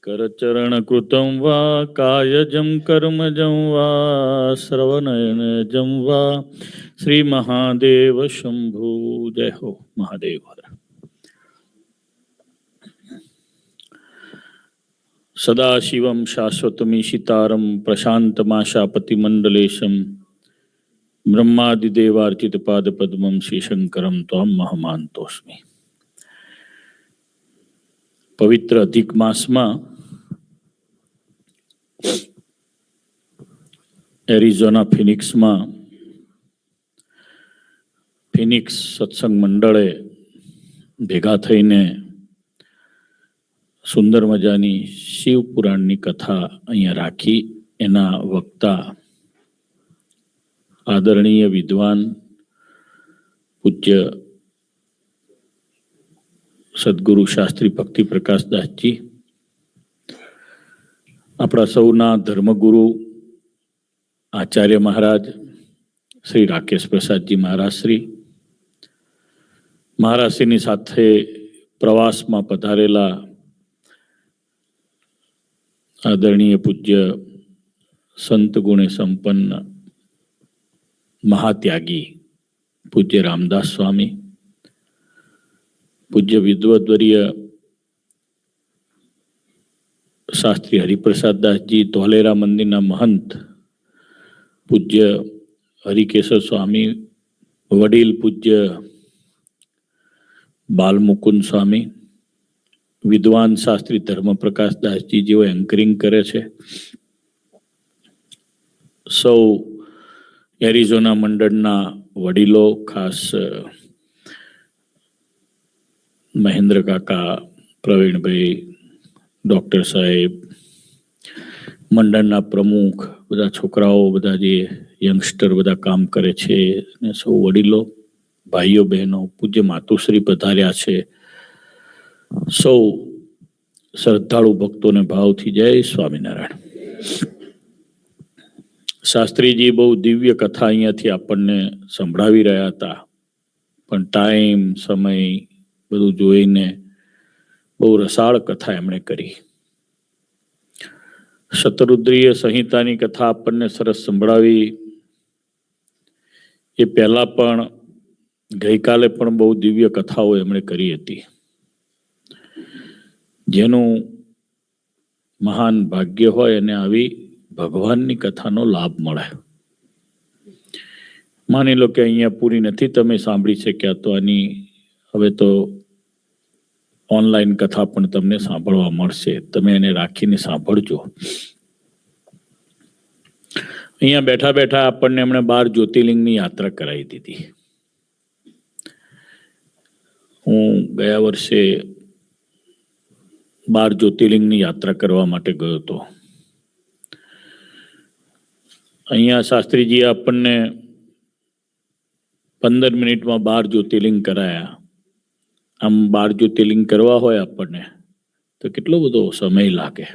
करचरणकृतं वा कायजं कर्मजं वा श्रवणनयनजं वा श्री महादेव शंभु। जय हो महादेव हर। सदाशिवं शाश्वतमीशितारं प्रशान्तमाशापतिमण्डलेशं ब्रह्मादिदेवार्चितपादपद्मं श्रीशंकरं त्वां महमानतोऽस्मि। पवित्र अधिक मासમાં એરિઝોના ફિનિક્સમાં ફિનિક્સ સત્સંગ મંડળે ભેગા થઈને સુંદર મજાની શિવ પુરાણની કથા અહીંયા રાખી. એના વક્તા આદરણીય વિદ્વાન પૂજ્ય સદગુરુ શાસ્ત્રી ભક્તિ પ્રકાશદાસજી, આપણા સૌના ધર્મગુરુ આચાર્ય મહારાજ શ્રી રાકેશ પ્રસાદજી મહારાજશ્રીની સાથે પ્રવાસમાં પધારેલા આદરણીય પૂજ્ય સંત ગુણે સંપન્ન મહાત્યાગી પૂજ્ય રામદાસ સ્વામી, પૂજ્ય વિદ્વદ્વર્ય શાસ્ત્રી હરિપ્રસાદદાસજી, ધોલેરા મંદિરના મહંત પૂજ્ય હરિકેશવ સ્વામી, વડીલ પૂજ્ય બાલમુકુંદ સ્વામી, વિદ્વાન શાસ્ત્રી ધર્મપ્રકાશદાસજી જેઓ એન્કરિંગ કરે છે, સૌ એરિઝોના મંડળના વડીલો, ખાસ મહેન્દ્ર કાકા, પ્રવીણભાઈ, ડૉક્ટર સાહેબ, મંડળના પ્રમુખ, બધા છોકરાઓ, બધા જે યંગસ્ટર બધા કામ કરે છે, અને સૌ વડીલો, ભાઈઓ બહેનો, પૂજ્ય માતુશ્રી પધાર્યા છે, સૌ શ્રદ્ધાળુ ભક્તોને ભાવથી જય સ્વામિનારાયણ. શાસ્ત્રીજી બહુ દિવ્ય કથા અહીંયાથી આપણને સંભળાવી રહ્યા હતા, પણ ટાઈમ સમય બધું જોઈને બહુ રસાળ કથા એમણે કરી. શતરુદ્રીય સંહિતાની કથા આપણને સરસ સંભળાવી. એ પહેલા પણ ગઈકાલે પણ બહુ દિવ્ય કથાઓ એમણે કરી હતી. જેનું મહાન ભાગ્ય હોય અને આવી ભગવાનની કથાનો લાભ મળે. માની લો કે અહીંયા પૂરી નથી તમે સાંભળી શક્યા, તો આની હવે તો ઓનલાઈન કથા પણ તમને સાંભળવા મળશે. તમે એને રાખીને સાંભળજો. અહીંયા બેઠા બેઠા આપણને એમણે 12 જ્યોતિર્લિંગની યાત્રા કરાવી દીધી. હું ગયા વર્ષે 12 જ્યોતિર્લિંગની યાત્રા કરવા માટે ગયો હતો. અહીંયા શાસ્ત્રીજીએ આપણને 15 મિનિટમાં 12 જ્યોતિર્લિંગ કરાયા. આમ 12 જ્યોતિર્લિંગ કરવા હોય આપણને તો કેટલો બધો સમય લાગે.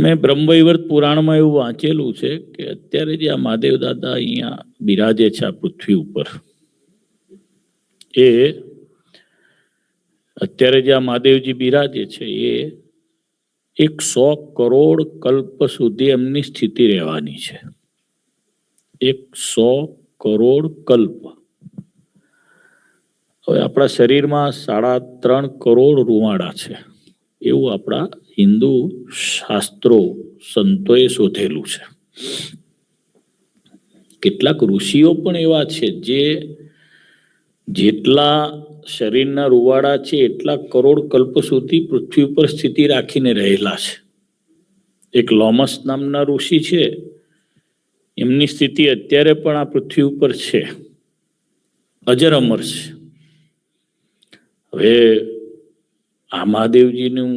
મેં બ્રહ્મવૈવર્ત પુરાણમાં એવું વાંચેલું છે કે અત્યારે જે આ મહાદેવ દાદા અહીંયા બિરાજે છે આ પૃથ્વી ઉપર, એ અત્યારે જે આ મહાદેવજી બિરાજે છે એ 100 કરોડ કલ્પ સુધી એમની સ્થિતિ રહેવાની છે. 100 કરોડ કલ્પ. હવે આપણા શરીરમાં 3.5 કરોડ રૂવાડા છે, એવું આપણા હિન્દુ શાસ્ત્રો સંતોએ શોધેલું છે. કેટલાક ઋષિઓ પણ એવા છે જે જેટલા શરીરના રૂવાડા છે એટલા કરોડ કલ્પ સુધી પૃથ્વી ઉપર સ્થિતિ રાખીને રહેલા છે. એક લોમસ નામના ઋષિ છે, એમની સ્થિતિ અત્યારે પણ આ પૃથ્વી ઉપર છે, અજર અમર છે. હવે આ મહાદેવજીનું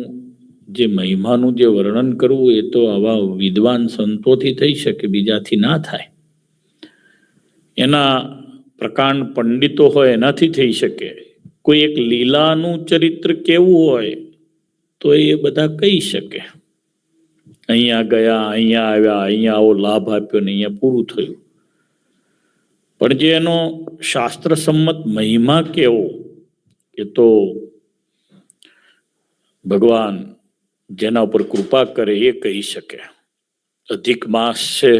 જે મહિમાનું જે વર્ણન કરવું એ તો આવા વિદ્વાન સંતોથી થઈ શકે, બીજાથી ના થાય. એના પ્રકાંડ પંડિતો હોય એનાથી થઈ શકે. કોઈ એક લીલાનું ચરિત્ર કેવું હોય તો એ બધા કહી શકે. અહીંયા ગયા, અહીંયા આવ્યા, અહીંયા આવો લાભ આપ્યો ને અહીંયા પૂરું થયું. પણ જે એનો શાસ્ત્ર સંમત મહિમા કેવો, એ તો ભગવાન જેના ઉપર કૃપા કરે એ કહી શકે. અધિક માસ છે,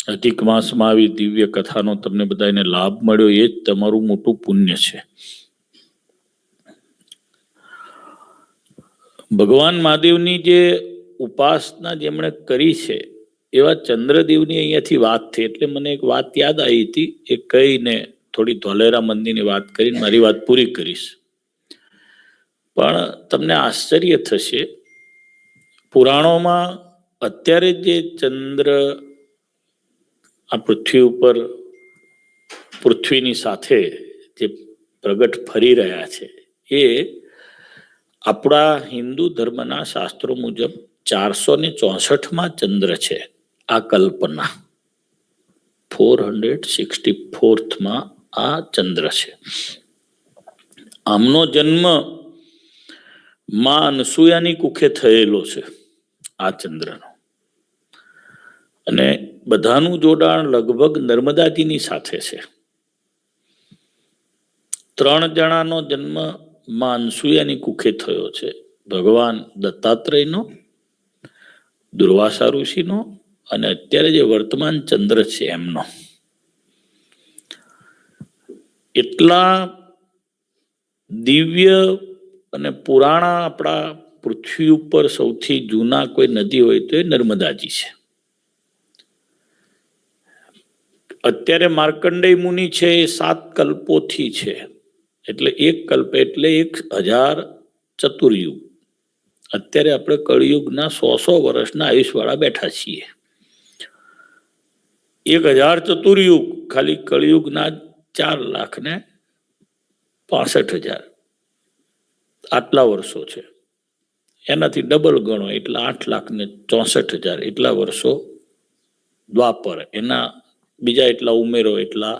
અધિક માસમાં આવી દિવ્ય કથાનો તમને બધાને લાભ મળ્યો એ જ તમારું મોટું પુણ્ય છે. ભગવાન મહાદેવની જે ઉપાસના જેમણે કરી છે એવા ચંદ્રદેવની અહીંયાથી વાત થઈ એટલે મને એક વાત યાદ આવી હતી. એ કહીને થોડી ધોલેરા મંદિરની વાત કરીને મારી વાત પૂરી કરીશ. પણ તમને આશ્ચર્ય થશે, પુરાણોમાં અત્યારે જે ચંદ્ર આ પૃથ્વી ઉપર પૃથ્વીની સાથે જે પ્રગટ ફરી રહ્યા છે એ આપણા હિન્દુ ધર્મના શાસ્ત્રો મુજબ 464માં ચંદ્ર છે. આ કલ્પના 464માં આ ચંદ્ર છે. આમનો જન્મ માં અનસુયાની કુખે થયેલો છે આ ચંદ્રનો, અને બધાનું જોડાણ લગભગ નર્મદાજીની સાથે છે. 3 જણાનો જન્મ માં અનસુયાની કુખે થયો છે. ભગવાન દત્તાત્રેયનો, દુર્વાસા ઋષિનો અને અત્યારે જે વર્તમાન ચંદ્ર છે એમનો. એટલા દિવ્ય અને પુરાણા આપણા પૃથ્વી ઉપર સૌથી જૂના કોઈ નદી હોય તો એ નર્મદાજી છે. અત્યારે માર્કંડેય મુનિ છે એ 7 કલ્પોથી છે, એટલે 1 કલ્પ એટલે 1000 ચતુર્યુગ. અત્યારે આપણે કળિયુગના 100 વર્ષના આયુષવાળા બેઠા છીએ. 1000 ચતુર્યુગ ખાલી કળિયુગના 4,65,000 આટલા વર્ષો છે. એનાથી ડબલ ગણો એટલે 8,64,000 એટલા વર્ષો દ્વાપર, એના બીજા એટલા ઉમેરો એટલા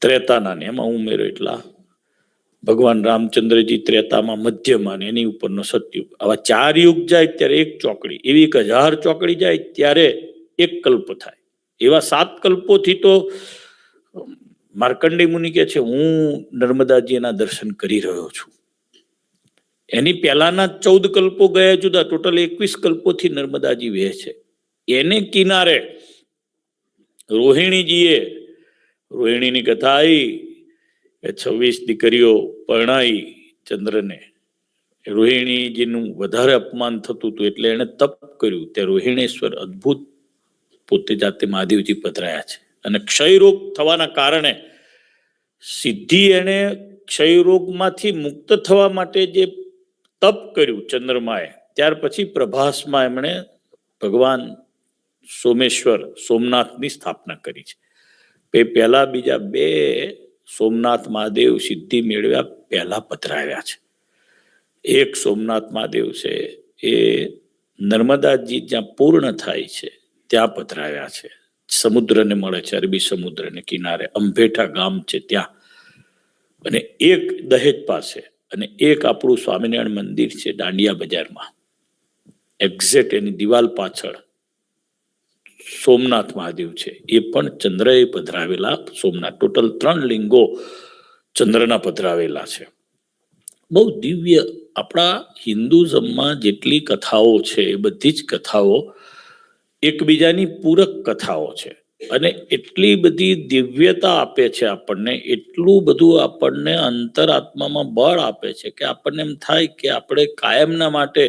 ત્રેતાના, ને એમાં ઉમેરો એટલા ભગવાન રામચંદ્રજી ત્રેતામાં મધ્યમાં, એની ઉપરનો સતયુગ. આવા 4 યુગ જાય ત્યારે 1 ચોકડી, એવી 1000 ચોકડી જાય ત્યારે 1 કલ્પ થાય. એવા 7 કલ્પોથી તો માર્કંડેય મુનિ કે છે હું નર્મદાજીના દર્શન કરી રહ્યો છું. એની પહેલાના 14 કલ્પો ગયા જુદા, ટોટલ 21 કલ્પોથી નર્મદાજી વહે છે. એને કિનારે રોહિણીજીએ, રોહિણીની કથા આવી, 26 દીકરીઓ પરણાઈ ચંદ્રને. રોહિણીજીનું વધારે અપમાન થતું હતું એટલે એને તપ કર્યું. ત્યાં રોહિણેશ્વર અદ્ભુત પોતે જાતે મહાદેવજી પધરાયા છે. અને ક્ષયરોગ થવાના કારણે સિદ્ધિ એને ક્ષયરોગમાંથી મુક્ત થવા માટે જે તપ કર્યું ચંદ્રમાએ, ત્યાર પછી પ્રભાસમાં એમણે ભગવાન સોમેશ્વર સોમનાથની સ્થાપના કરી છે. પહેલા બીજા 2 સોમનાથ મહાદેવ સિદ્ધિ મેળવ્યા પહેલા પધરાવ્યા છે. એક સોમનાથ મહાદેવ છે એ નર્મદાજી જ્યાં પૂર્ણ થાય છે ત્યાં પધરાવ્યા છે, સમુદ્રને મળે છે, અરબી સમુદ્રને કિનારે અંભેઠા ગામ છે ત્યાં. અને એક દહેજ પાસે, અને એક આપણું સ્વામિનારાયણ મંદિર છે દાંડિયા બજારમાં, એક્ઝેક્ટ એની દિવાલ પાછળ સોમનાથ મહાદેવ છે. એ પણ ચંદ્રએ પધરાવેલા સોમનાથ. ટોટલ 3 લિંગો ચંદ્રના પધરાવેલા છે. બહુ દિવ્ય. આપણા હિન્દુઝમમાં જેટલી કથાઓ છે એ બધી જ કથાઓ એકબીજાની પૂરક કથાઓ છે, અને એટલી બધી દિવ્યતા આપે છે આપણને, એટલું બધું આપણને અંતરાત્મામાં બળ આપે છે કે આપણને એમ થાય કે આપણે કાયમના માટે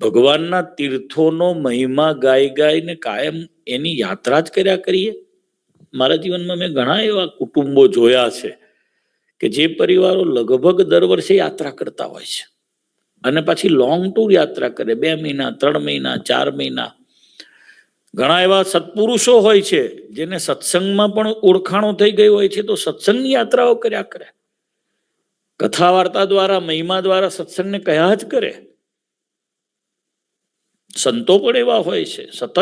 ભગવાનના તીર્થોનો મહિમા ગાઈને કાયમ એની યાત્રા જ કર્યા કરીએ. મારા જીવનમાં મેં ઘણા એવા કુટુંબો જોયા છે કે જે પરિવારો લગભગ દર વર્ષે યાત્રા કરતા હોય છે, અને પછી લોંગ ટૂર યાત્રા કરે, 2 મહિના, 3 મહિના, 4 મહિના. ઘણા એવા સત્પુરુષો હોય છે જેને સત્સંગમાં પણ ઓળખાણો થઈ ગઈ હોય છે, તો સત્સંગની યાત્રાઓ કર્યા કરે, કથા વાર્તા દ્વારા, મહિમા દ્વારા સત્સંગને કયા જ કરે. સંતો પણ એવા હોય છે સતત.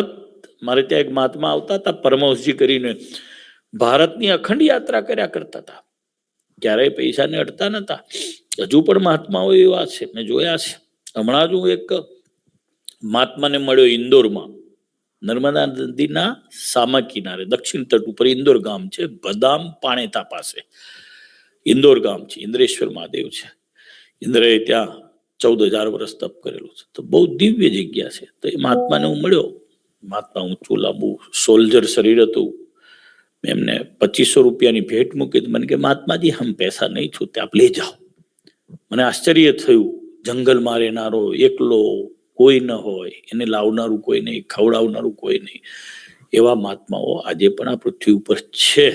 મારે ત્યાં એક મહાત્મા આવતા હતા પરમહંસજી કરીને, ભારતની અખંડ યાત્રા કર્યા કરતા હતા, ક્યારેય પૈસાને અડતા નતા. હજુ પણ મહાત્માઓ એવા છે, મેં જોયા છે. હમણાં જ હું એક મહાત્માને મળ્યો ઇન્દોરમાં, નર્મદા નદીના સામા કિનારે દક્ષિણ તટ ઉપર ઇન્દોર ગામ છે, બદામ પાણેતા પાસે ઇન્દોર ગામ છે. ઇન્દ્રેશ્વર મહાદેવ છે. ઇન્દ્રએ ત્યાં 14,000 વર્ષ તપ કરેલું છે. તો બહુ દિવ્ય જગ્યા છે. તો એ મહાત્માને હું મળ્યો. મહાત્મા ઊંચું લાંબુ સોલ્જર શરીર હતું. એમને 2500 રૂપિયાની ભેટ મૂકી. મને કે મહાત્માજી હમ પૈસા નહીં છૂટે, આપ લે જાઓ. મને આશ્ચર્ય થયું. જંગલમાં રહેનારો એકલો, કોઈ ન હોય, એને લાવનારું કોઈ નહીં, ખવડાવનારું કોઈ નહીં, એવા મહાત્માઓ આજે પણ આ પૃથ્વી ઉપર છે.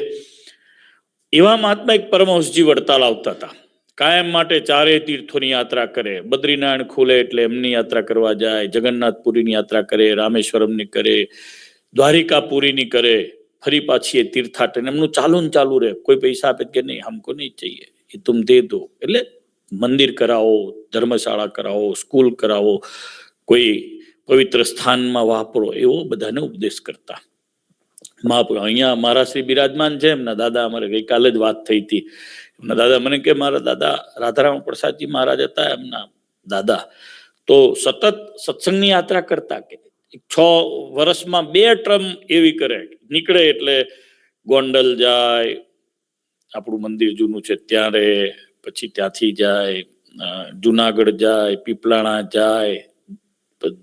એવા મહાત્મા એક પરમહંસજી વડતાલ આવતા હતા. કાયમ માટે 4 તીર્થોની યાત્રા કરે. બદ્રીનારાયણ ખુલે એટલે એમની યાત્રા કરવા જાય, જગન્નાથપુરીની યાત્રા કરે, રામેશ્વરમની કરે, દ્વારિકાપુરીની કરે, ફરી પાછી એ તીર્થાટન એમનું ચાલુ રહે. કોઈ પૈસા આપે કે નહીં, હમકો નહીં चाहिए, એ તુમ દે દો. એટલે મંદિર કરાવો, ધર્મશાળા કરાવો, સ્કૂલ કરાવો, કોઈ પવિત્ર સ્થાનમાં વાપરો, એવો બધાને ઉપદેશ કરતા. મહાપુરુષ અહીંયા મારા શ્રી બિરાજમાન છે. એમના દાદા, અમારે ગઈકાલે જ વાત થઈ હતી. એમના દાદા મને કે મારા દાદા રાધારામ પ્રસાદજી મહારાજ હતા, એમના દાદા તો સતત સત્સંગની યાત્રા કરતા. કે 6 વર્ષમાં 2 ટ્રમ એવી કરે. નીકળે એટલે ગોંડલ જાય, આપણું મંદિર જૂનું છે ત્યાં રહે, પછી ત્યાંથી જાય જુનાગઢ જાય, પીપલાણા જાય,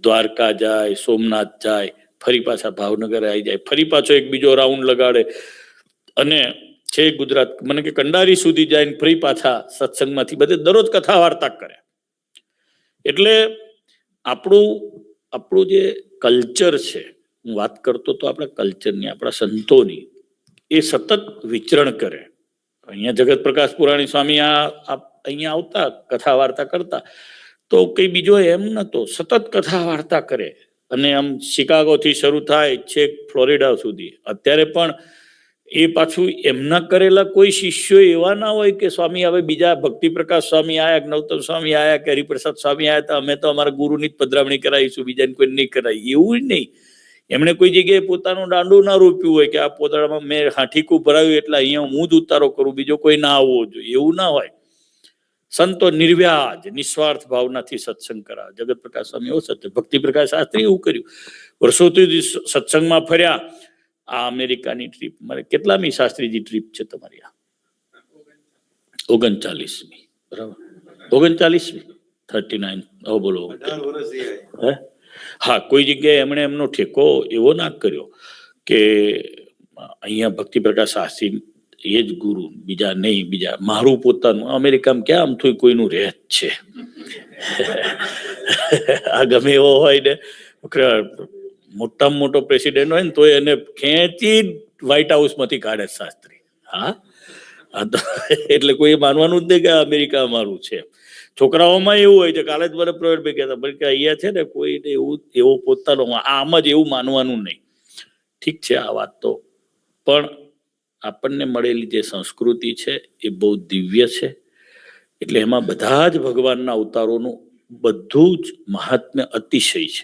દ્વારકા જાય, સોમનાથ જાય, ફરી પાછા ભાવનગર આવી જાય, ફરી પાછો એક બીજો રાઉન્ડ લગાડે અને છે ગુજરાત, મને કે કંડારી સુધી જાય, ફરી પાછા સત્સંગમાંથી બધે દરરોજ કથા વાર્તા કરે. એટલે આપણું જે કલ્ચર છે, હું વાત કરતો તો આપણા કલ્ચરની, આપણા સંતોની, એ સતત વિચરણ કરે. અહીંયા જગત પ્રકાશ પુરાણી સ્વામી અહીંયા આવતા, કથા વાર્તા કરતા, તો કઈ બીજો એમ નતો, સતત કથા વાર્તા કરે. અને આમ શિકાગોથી શરૂ થાય છેક ફ્લોરિડા સુધી. અત્યારે પણ એ પાછું એમના કરેલા કોઈ શિષ્યો એવા ના હોય કે સ્વામી હવે બીજા ભક્તિ પ્રકાશ સ્વામી આયા, કે નવતમ સ્વામી આયા, કે હરિપ્રસાદ સ્વામી આયા, તો અમે તો અમારા ગુરુની જ પધરામણી કરાવીશું, બીજાને કોઈ નહીં કરાવી. એવું નહીં. એમણે કોઈ જગ્યાએ પોતાનું દાંડું ના રોપ્યું હોય કે આ પોતાનામાં મેં હાઠીકું ભરાવ્યું એટલે અહીંયા હું જ ઉતારો કરું, બીજો કોઈ ના આવવો જોઈએ, એવું ના હોય. સંતો નિર્વ્યાજ નિસ્વાર્થ ભાવનાથી સત્સંગ કરાવે. જગત પ્રકાશ સ્વામી એવો સત્ય, ભક્તિ પ્રકાશ શાસ્ત્રી એવું કર્યું. વર્ષોથી સત્સંગમાં ફર્યા. આ અમેરિકાની ટ્રીપ, મારે કેટલામી શાસ્ત્રીજી ટ્રીપ છે તમારી? આ 39મી, બરાબર? 39મી, 39. હવે બોલો. હે હા, કોઈ જગ્યાએ એમણે એમનો ઠેકો એવો ના કર્યો કે અહીંયા ભક્તિ પ્રકાશ શાસ્ત્રી એ જ ગુરુ, બીજા નહીં, બીજા મારું પોતાનું. અમેરિકામાં ક્યાં આમ થોઈ કોઈનું રહે જ છે. આ ગમે એવો હોય ને, મોટામાં મોટો પ્રેસિડેન્ટ હોય ને તો એને ખેંચી વ્હાઈટ હાઉસમાંથી કાઢે શાસ્ત્રી. હા, એટલે કોઈ માનવાનું જ નહીં કે અમેરિકા અમારું છે. છોકરાઓમાં એવું હોય છે. કાલે જ મને પ્રવીણભાઈ કહેતા, બલકે અહીંયા છે ને કોઈને એવો પોતાનો આમ જ એવું માનવાનું નહીં. ઠીક છે આ વાત તો, પણ આપણને મળેલી જે સંસ્કૃતિ છે એ બહુ દિવ્ય છે. એટલે એમાં બધા જ ભગવાનના અવતારોનું બધું જ મહાત્મ્ય અતિશય છે.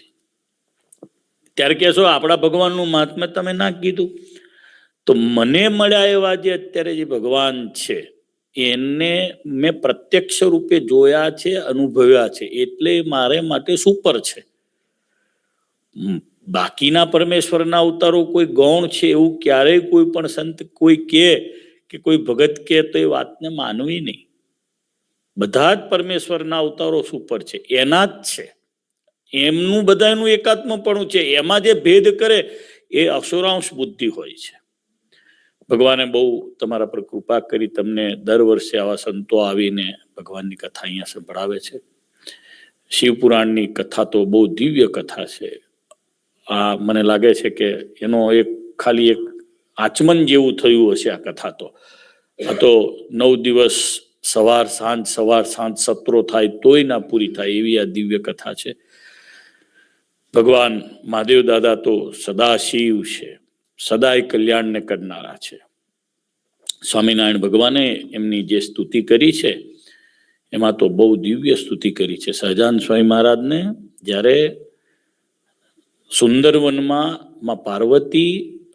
ત્યારે કહેશો આપણા ભગવાનનું મહાત્મ્ય તમે ના કીધું, તો મને મળ્યા એવા જે અત્યારે જે ભગવાન છે એને મેં પ્રત્યક્ષ રૂપે જોયા છે, અનુભવ્યા છે, એટલે મારે માટે સુપર છે. બાકીના પરમેશ્વરના અવતારો કોઈ ગૌણ છે એવું ક્યારેય કોઈ પણ સંત કોઈ કે કોઈ ભગત કે તો એ વાતને માનવી નહીં. બધા જ પરમેશ્વરના અવતારો સુપર છે, એના જ છે. એમનું બધાનું એકાત્મપણું છે. એમાં જે ભેદ કરે એ અક્ષરાંશ બુદ્ધિ હોય છે. ભગવાને બહુ તમારા પર કૃપા કરી, તમને દર વર્ષે આવા સંતો આવીને ભગવાનની કથા અહીંયા સંભળાવે છે. શિવપુરાણની કથા તો બહુ દિવ્ય કથા છે. આ મને લાગે છે કે એનો ખાલી એક આચમન જેવું થયું હશે આ કથા તો. આ તો 9 દિવસ સવાર સાંજ સત્રો થાય તોય ના પૂરી થાય એવી આ દિવ્ય કથા છે. ભગવાન મહાદેવ દાદા તો સદા શિવ છે, સદાય કલ્યાણને કરનારા છે. સ્વામિનારાયણ ભગવાને એમની જે સ્તુતિ કરી છે એમાં તો બહુ દિવ્ય સ્તુતિ કરી છે. સહજાનંદ સ્વામી મહારાજને જ્યારે સુંદરવનમાં પાર્વતી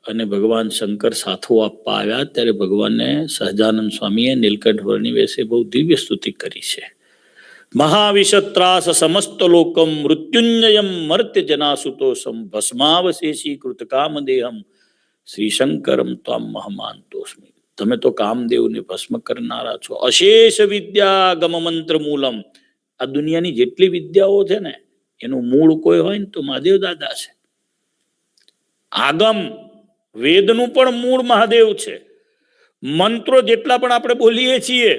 અને ભગવાન શંકર સાથો આપવા આવ્યા ત્યારે ભગવાનને સહજાનંદ સ્વામીએ નીલકંઠ વર્ણિ વેશે બહુ દિવ્ય સ્તુતિ કરી છે. મહાવિષત્રાસ સમસ્ત લોકમ મૃત્યુંજયમ મર્ત્ય જનાસુતોષમ ભસ્માવશેષી કૃતકામ દેહમ શ્રી શંકરમ ત્વામ મહમાનતોસ્મી. તમે તો કામદેવને ભસ્મ કરનારા છો. અશેષ વિદ્યા ગમ મંત્ર મૂલમ આ દુનિયાની જેટલી વિદ્યાઓ છે ને એનું મૂળ કોઈ હોય ને તો મહાદેવ દાદા છે. આગમ વેદનું પણ મૂળ મહાદેવ છે. મંત્રો જેટલા પણ આપણે બોલીએ છીએ,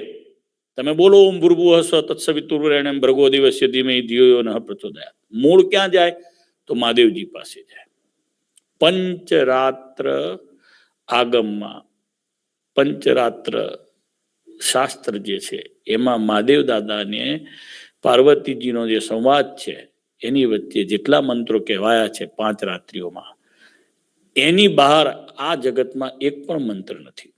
તમે બોલો ઓમ ભૂર્ભુવઃ સ્વઃ તત્સવિતુર્વરેણ્યં ભર્ગો દેવસ્ય ધીમહિ ધિયો યો નઃ પ્રચોદયાત્, મૂળ ક્યાં જાય તો મહાદેવજી પાસે જાય. પંચરાત્ર આગમમાં પંચરાત્ર શાસ્ત્ર જે છે એમાં મહાદેવ દાદાને પાર્વતીજીનો જે સંવાદ છે એની વચ્ચે જેટલા મંત્રો કહેવાયા છે 5 રાત્રિઓમાં, એની બહાર આ જગતમાં એક પણ મંત્ર નથી.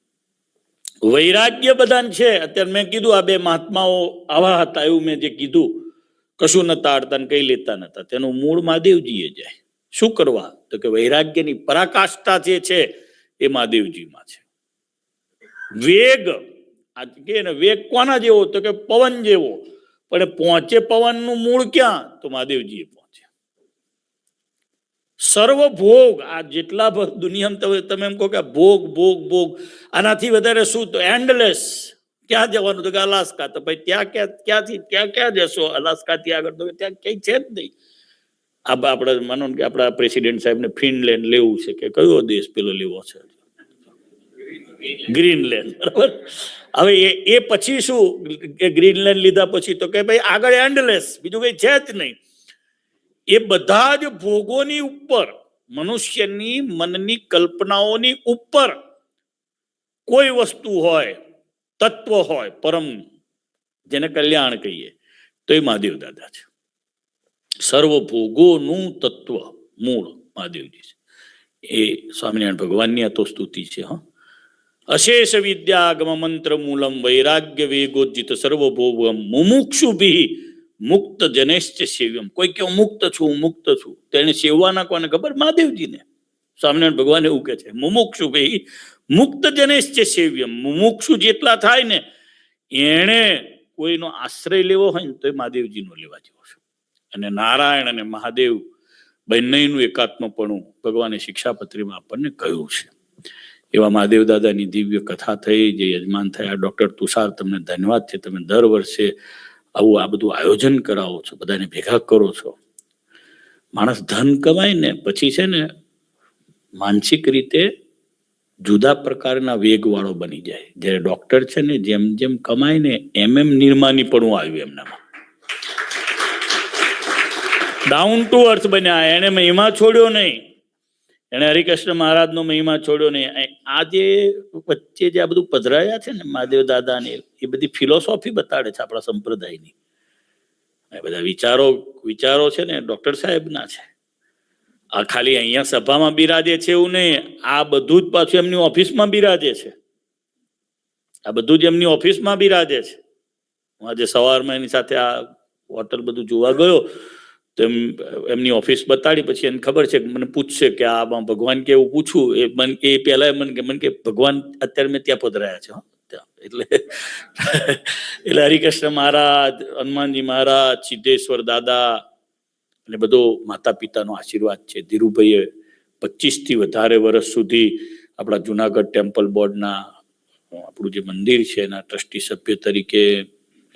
વૈરાગ્ય બધાને છે. અત્યારે મેં કીધું આ 2 મહાત્માઓ આવા હતા, એવું મેં જે કીધું, કશું નતા આડતા ને કઈ લેતા નતા, તેનું મૂળ મહાદેવજીએ જાય. શું કરવા? તો કે વૈરાગ્યની પરાકાષ્ઠા જે છે એ મહાદેવજીમાં છે. વેગ, આ કે ને વેગ કોના જેવો? તો કે પવન જેવો. પણ પહોંચે પવનનું મૂળ ક્યાં? તો મહાદેવજીએ પહોંચે. સર્વભોગ, આ જેટલા દુનિયામાં તમે એમ કહો કે ભોગ ભોગ ભોગ, આનાથી વધારે શું? તો એન્ડલેસ. ક્યાં જવાનું? તો કે અલાસ્કા. તો ભાઈ ત્યાં ક્યાંથી ક્યાં જશો? અલાસ્કાથી આગળ તો ત્યાં કઈ છે જ નહીં. આપણે માનો કે આપણા પ્રેસિડેન્ટ સાહેબને ફિનલેન્ડ લેવું છે, કે કયો દેશ પેલો લેવો છે? ગ્રીનલેન્ડ. બરાબર. હવે એ પછી શું? ગ્રીનલેન્ડ લીધા પછી તો કે ભાઈ આગળ એન્ડલેસ, બીજું કઈ છે જ નહીં. એ બધા જ ભોગોની ઉપર, મનુષ્યની મનની કલ્પનાઓની ઉપર કોઈ વસ્તુ હોય, તત્વ હોય, પરમ, જેને કલ્યાણ કહીએ, તો એ મહાદેવ દાદા છે. સર્વભોગોનું તત્વ મૂળ મહાદેવજી છે. એ સ્વામિનારાયણ ભગવાનની આ તો સ્તુતિ છે. અશેષ વિદ્યાગમ મંત્ર મૂલમ વૈરાગ્ય વેગોજિત સર્વભોગમ મુમુક્ષુભિ મુક્ત જનેશ્ચ સેવ્યમ. કોઈ કે હું મુક્ત છું, મુક્ત છું, તેને સેવવાના કોને ખબર? મહાદેવજીને. સ્વામિનારાયણ ભગવાન એવું કે છે, મુમુક્ષુભિ મુક્ત જનેશ્ચ સેવ્યમ. મુમુક્ષુ જેટલા થાય ને એને કોઈનો આશ્રય લેવો હોય ને તો એ મહાદેવજીનો લેવા જેવો છે. અને નારાયણ અને મહાદેવ બંનેનું એકાત્મપણું ભગવાને શિક્ષાપત્રીમાં આપણને કહ્યું છે. એવા મહાદેવ દાદાની દિવ્ય કથા થઈ, જે યજમાન થયા ડૉક્ટર તુષાર, તમને ધન્યવાદ છે. તમે દર વર્ષે આવું આ બધું આયોજન કરાવો છો, બધાને ભેગા કરો છો. માણસ ધન કમાય ને પછી છે ને માનસિક રીતે જુદા પ્રકારના વેગવાળો બની જાય. જ્યારે ડૉક્ટર છે ને જેમ જેમ કમાય ને એમ નિર્માનીપણું આવ્યું એમનામાં. ડાઉન ટુ અર્થ બન્યા. એને મહિમા છોડ્યો નહીં, એને હરિકૃષ્ણ મહારાજનો મહિમા છોડ્યો નહીં. આ જે વચ્ચે જે આ બધું પધરાયા છે ને મહાદેવ દાદાને, એ બધી ફિલોસોફી બતાડે છે આપણા સંપ્રદાયની. એ બધા વિચારો છે ને ડૉક્ટર સાહેબના છે. આ ખાલી અહીંયા સભામાં બિરાજે છે એવું નહીં, આ બધું જ પાછું એમની ઓફિસમાં બિરાજે છે. આ બધું જ એમની ઓફિસમાં બિરાજે છે. હું આજે સવારમાં એની સાથે આ હોટલ બધું જોવા ગયો તો એમની ઓફિસ બતાડી. પછી એને ખબર છે કે મને પૂછશે કે આમાં ભગવાન કેવું પૂછું, એ પહેલા મને કે ભગવાન અત્યારે મેં ત્યાં પધરાયા છે. એટલે હરિકૃષ્ણ મહારાજ, હનુમાનજી મહારાજ, સિદ્ધેશ્વર દાદા અને બધો માતા પિતાનો આશીર્વાદ છે. ધીરુભાઈએ 25થી વધારે વર્ષ સુધી આપણા જુનાગઢ ટેમ્પલ બોર્ડના આપણું જે મંદિર છે એના ટ્રસ્ટી સભ્ય તરીકે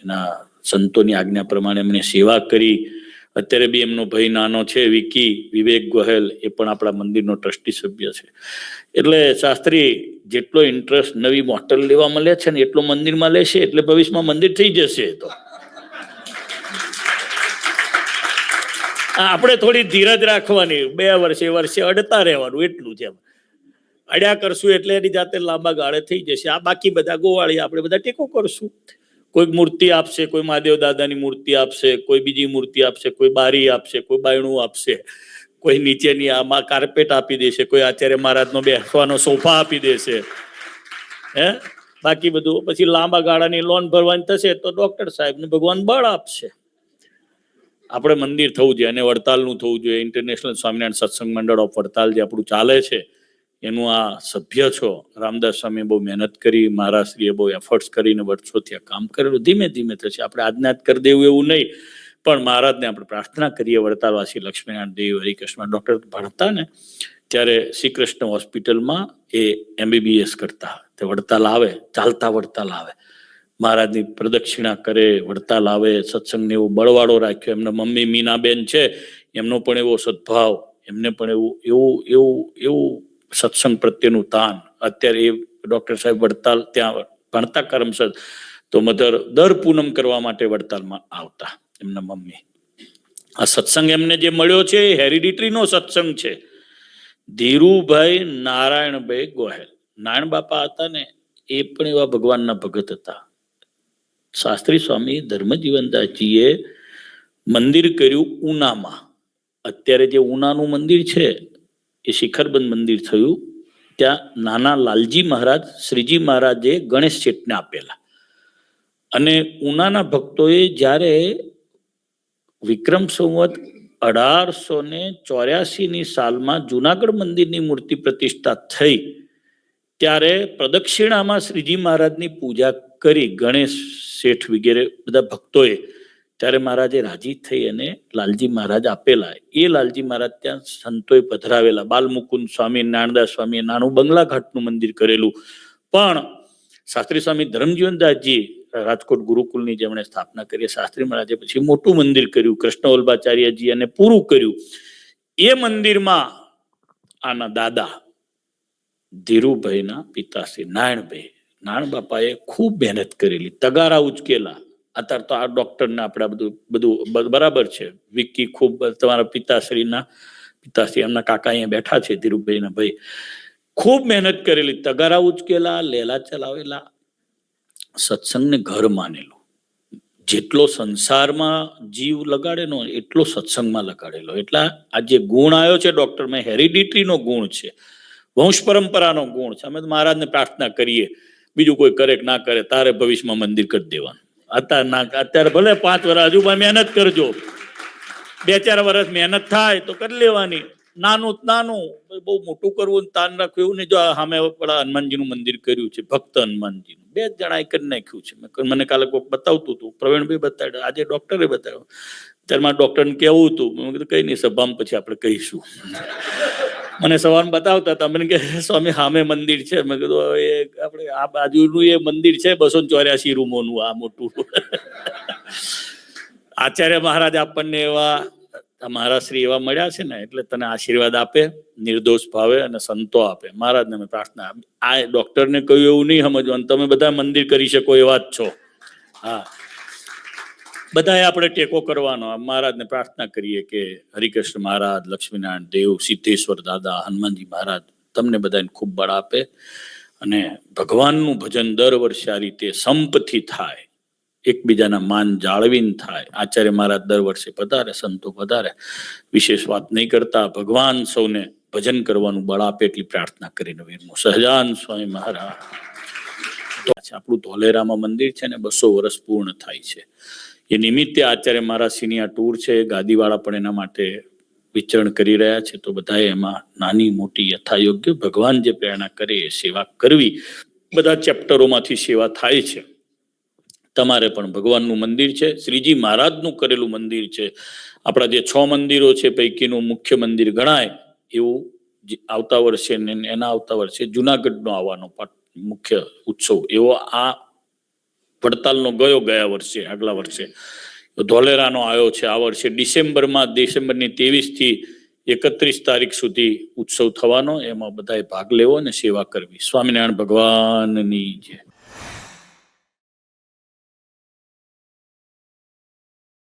એના સંતોની આજ્ઞા પ્રમાણે એમને સેવા કરી. અત્યારે બી એમનો ભાઈ નાનો છે વિવેક ગોહેલ, એ પણ આપણા મંદિરનો ટ્રસ્ટી સભ્ય છે. એટલે શાસ્ત્રી જેટલો ઇન્ટરેસ્ટ નવી હોટલ લેવા મળે છે ને એટલો મંદિરમાં લેશે, એટલે ભવિષ્યમાં મંદિર થઈ જશે. તો આપણે થોડી ધીરજ રાખવાની, 2 વર્ષે અડતા રહેવાનું, એટલું છે. અડ્યા કરશું એટલે એની જાતે લાંબા ગાળે થઈ જશે. આ બાકી બધા ગોવાળી આપણે બધા ટેકો કરશું. કોઈ મૂર્તિ આપશે, કોઈ મહાદેવ દાદાની મૂર્તિ આપશે, કોઈ બીજી મૂર્તિ આપશે, કોઈ બારી આપશે, કોઈ બાયણું આપશે, કોઈ નીચેની આમાં કાર્પેટ આપી દેશે, કોઈ આચાર્ય મહારાજનો બેસવાનો સોફા આપી દેશે. બાકી બધું પછી લાંબા ગાળાની લોન ભરવાની થશે તો ડૉક્ટર સાહેબને ભગવાન બળ આપશે. આપણે મંદિર થવું જોઈએ અને વડતાલનું થવું જોઈએ. ઇન્ટરનેશનલ સ્વામિનારાયણ સત્સંગ મંડળ ઓફ વડતાલ જે આપણું ચાલે છે એનું આ સભ્ય છો. રામદાસ સ્વામીએ બહુ મહેનત કરી, મહારાજશ્રીએ બહુ એફર્ટ્સ કરીને વર્ષોથી આ કામ કરેલું. ધીમે ધીમે થશે. આપણે આજના જ કરી દેવું એવું નહીં, પણ મહારાજને આપણે પ્રાર્થના કરીએ. વડતાલવાસી લક્ષ્મીનારાયણ દેવ, હરિકૃષ્ણ ડૉક્ટર ભણતા ને ત્યારે શ્રી કૃષ્ણ હોસ્પિટલમાં એ MBBS કરતા. તે વડતાલ આવે, ચાલતા વડતાલ આવે. મહારાજની પ્રદક્ષિણા કરે, વડતાલ આવે, સત્સંગને એવો બળવાળો રાખ્યો. એમના મમ્મી મીનાબેન છે, એમનો પણ એવો સદભાવ, એમને પણ એવું સત્સંગ પ્રત્યેનું તાન. અત્યારે એ ડોક્ટર સાહેબ વડતાલ ત્યાં ભણતા કરમસદ, તો મધર દર પૂનમ કરવા માટે વડતાલમાં આવતા એમના મમ્મી. આ સત્સંગ એમને જે મળ્યો છે એ હેરિડિટરીનો સત્સંગ છે. ધીરુભાઈ નારાયણભાઈ ગોહેલ, નારાયણ બાપા હતા ને, એ પણ એવા ભગવાનના ભગત હતા. શાસ્ત્રી સ્વામી ધર્મજીવનદાસજીએ મંદિર કર્યું ઉનામાં. અત્યારે જે ઉનાનું મંદિર છે એ શિખરબંધ મંદિર થયું. ત્યાં નાના લાલજી મહારાજ, શ્રીજી મહારાજે ગણેશ શેઠને આપેલા. અને ઉનાના ભક્તોએ જ્યારે વિક્રમ સંવત 1884ની સાલમાં જુનાગઢ મંદિરની મૂર્તિ પ્રતિષ્ઠા થઈ, ત્યારે પ્રદક્ષિણામાં શ્રીજી મહારાજની પૂજા કરી ગણેશ શેઠ વગેરે બધા ભક્તોએ. ત્યારે મહારાજે રાજી થઈ અને લાલજી મહારાજ આપેલા. એ લાલજી મહારાજ ત્યાં સંતોએ પધરાવેલા. બાલમુકુંદ સ્વામી, નારાયણદાસ સ્વામીએ નાનું બંગલા ઘાટનું મંદિર કરેલું. પણ શાસ્ત્રી સ્વામી ધર્મજીવનદાસજી રાજકોટ ગુરુકુલની જેમણે સ્થાપના કરી, શાસ્ત્રી મહારાજે પછી મોટું મંદિર કર્યું, કૃષ્ણ વલ્ભાચાર્યજી, અને પૂરું કર્યું. એ મંદિરમાં આના દાદા ધીરુભાઈના પિતાશ્રી નારાયણભાઈ, નારાયણ બાપાએ ખૂબ મહેનત કરેલી, તગારા ઉચકેલા. અત્યારે તો આ ડોક્ટરને આપણે બધું બરાબર છે. વિકી ખૂબ, તમારા પિતાશ્રી એમના કાકા અહીંયા બેઠા છે, ધીરુભાઈના ભાઈ, ખૂબ મહેનત કરેલી, તગારા ઉચકેલા, લેલા ચલાવેલા. સત્સંગને ઘર માનેલો. જેટલો સંસારમાં જીવ લગાડેલો એટલો સત્સંગમાં લગાડેલો. એટલા આ જે ગુણ આવ્યો છે ડોક્ટરમાં, હેરિડિટરીનો ગુણ છે, વંશ પરંપરાનો ગુણ છે. અમે તો મહારાજને પ્રાર્થના કરીએ, બીજું કોઈ કરે કે ના કરે, તારે ભવિષ્યમાં મંદિર કરી દેવાનું. અત્યારે ભલે 5 વર્ષ હજુ મહેનત કરજો, 2-4 વર્ષ મહેનત થાય તો કરી લેવાની. નાનું બહુ મોટું કરવું, તાન રાખવું એવું નહીં. જો સામે પેલા હનુમાનજીનું મંદિર કર્યું છે, ભક્ત હનુમાનજીનું, 2 જણા કરી નાખ્યું છે. મને કાલે કોઈક બતાવતું હતું, પ્રવીણભાઈ બતાવ્યું, આજે ડોક્ટરે બતાવ્યું. ત્યારે મારા ડોક્ટરને કેવું હતું, મેં કીધું કઈ નહીં, સભામાં પછી આપણે કહીશું. મને સવારમાં બતાવતા હતા, મને કે સ્વામી સામે મંદિર છે. મેં કીધું એ આપણે આ બાજુનું એ મંદિર છે 284 રૂમોનું, આ મોટું. આચાર્ય મહારાજ આપણને એવા મહારાજશ્રી એવા મળ્યા છે ને, એટલે તને આશીર્વાદ આપે, નિર્દોષ ભાવે, અને સંતો આપે. મહારાજને અમે પ્રાર્થના. આ ડોક્ટરને કહ્યું એવું નહીં સમજવાનું, તમે બધા મંદિર કરી શકો એવા જ છો. હા, બધાએ આપણે ટેકો કરવાનો. મહારાજને પ્રાર્થના કરીએ કે હરિકૃષ્ણ મહારાજ, લક્ષ્મીનારાયણ દેવ, સિદ્ધેશ્વર દાદા, હનુમાનજી મહારાજ તમને બધાને ખૂબ બળ આપે, અને ભગવાનનું ભજન દર વર્ષે આ રીતે સંપથી થાય, એકબીજાના માન જાળવીને થાય. આચાર્ય મહારાજ દર વર્ષે પધારે, સંતો પધારે. વિશેષ વાત નહીં કરતા, ભગવાન સૌને ભજન કરવાનું બળ આપે એટલી પ્રાર્થના કરીને વીરમું સહજાન સ્વામી મહારાજ. આપણું ધોલેરામાં મંદિર છે ને, 200 વર્ષ પૂર્ણ થાય છે. એ નિમિત્તે આચાર્ય મહારાજશ્રીની આ ટૂર છે. ગાદીવાળા પણ એના માટે વિચરણ કરી રહ્યા છે. તો બધાએ એમાં નાની મોટી યથાયોગ્ય ભગવાન જે પ્રેરણા કરે એ સેવા કરવી. બધા ચેપ્ટરોમાંથી સેવા થાય છે. તમારે પણ ભગવાનનું મંદિર છે, શ્રીજી મહારાજનું કરેલું મંદિર છે. આપણા જે 6 મંદિરો છે પૈકીનું મુખ્ય મંદિર ગણાય એવું આવતા વર્ષે ને એના આવતા વર્ષે જુનાગઢનો આવવાનો મુખ્ય ઉત્સવ એવો આ વડતાલનો ગયો ગયા વર્ષે, આગલા વર્ષે ધોલેરાનો આવ્યો છે. આ વર્ષે ડિસેમ્બરની 23 થી 31 તારીખ સુધી ઉત્સવ થવાનો. એમાં બધાએ ભાગ લેવો અને સેવા કરવી. સ્વામિનારાયણ ભગવાનની જય.